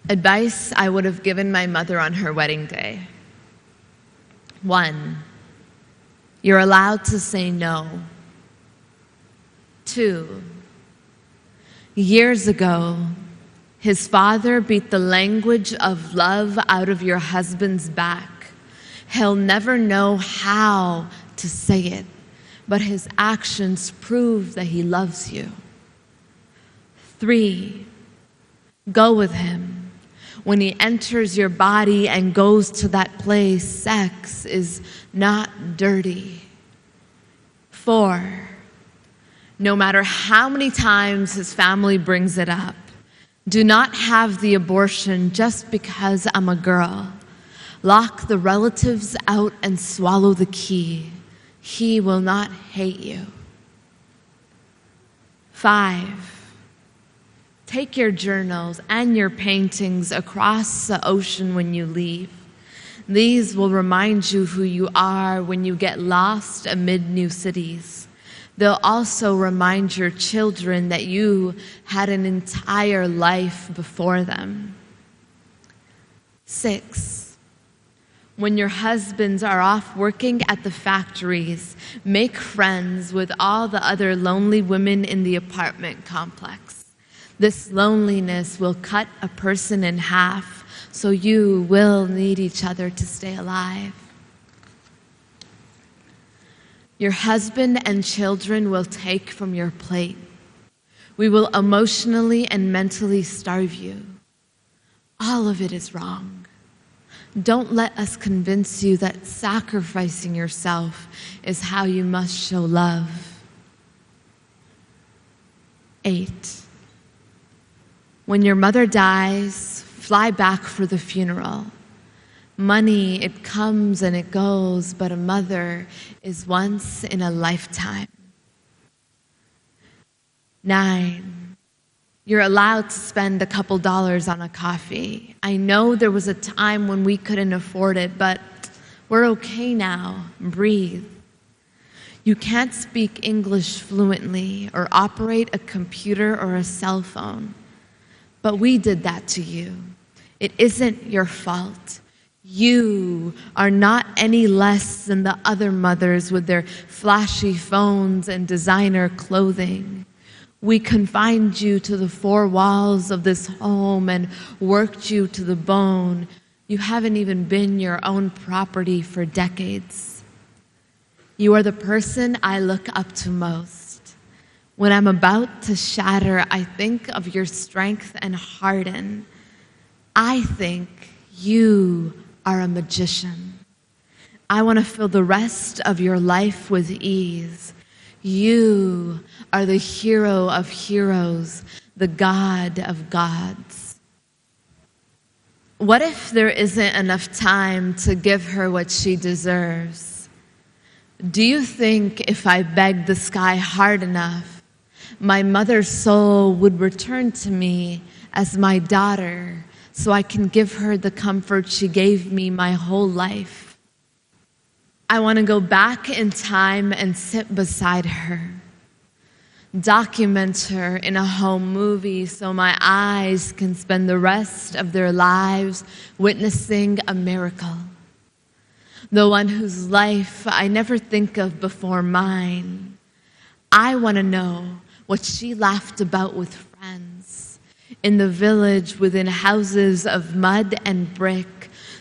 Advice I would have given my mother on her wedding day. 1, you're allowed to say no. 2, years ago, his father beat the language of love out of your husband's back. He'll never know how to say it, but his actions prove that he loves you. 3, go with him. When he enters your body and goes to that place, sex is not dirty. 4, no matter how many times his family brings it up, do not have the abortion just because I'm a girl. Lock the relatives out and swallow the key. He will not hate you. 5, take your journals and your paintings across the ocean when you leave. These will remind you who you are when you get lost amid new cities. They'll also remind your children that you had an entire life before them. 6, when your husbands are off working at the factories, make friends with all the other lonely women in the apartment complex. This loneliness will cut a person in half, so you will need each other to stay alive. Your husband and children will take from your plate. We will emotionally and mentally starve you. All of it is wrong. Don't let us convince you that sacrificing yourself is how you must show love. 8, when your mother dies, fly back for the funeral. Money, it comes and it goes, but a mother is once in a lifetime. 9, you're allowed to spend a couple dollars on a coffee. I know there was a time when we couldn't afford it, but we're okay now. Breathe. You can't speak English fluently or operate a computer or a cell phone. But we did that to you. It isn't your fault. You are not any less than the other mothers with their flashy phones and designer clothing. We confined you to the 4 walls of this home and worked you to the bone. You haven't even been your own property for decades. You are the person I look up to most. When I'm about to shatter, I think of your strength and harden. I think you are a magician. I want to fill the rest of your life with ease. You are the hero of heroes, the God of gods. What if there isn't enough time to give her what she deserves? Do you think if I begged the sky hard enough, my mother's soul would return to me as my daughter so I can give her the comfort she gave me my whole life? I want to go back in time and sit beside her, document her in a home movie so my eyes can spend the rest of their lives witnessing a miracle. The one whose life I never think of before mine. I want to know what she laughed about with friends in the village within houses of mud and brick,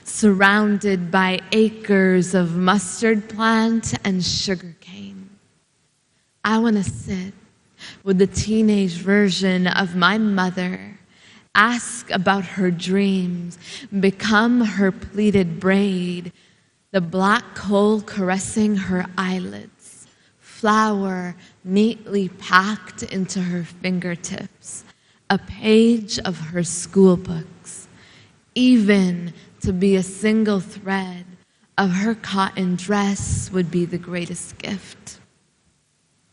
surrounded by acres of mustard plant and sugar cane. I want to sit with the teenage version of my mother, ask about her dreams, become her pleated braid, the black coal caressing her eyelids, flour neatly packed into her fingertips, a page of her school books, even to be a single thread of her cotton dress would be the greatest gift.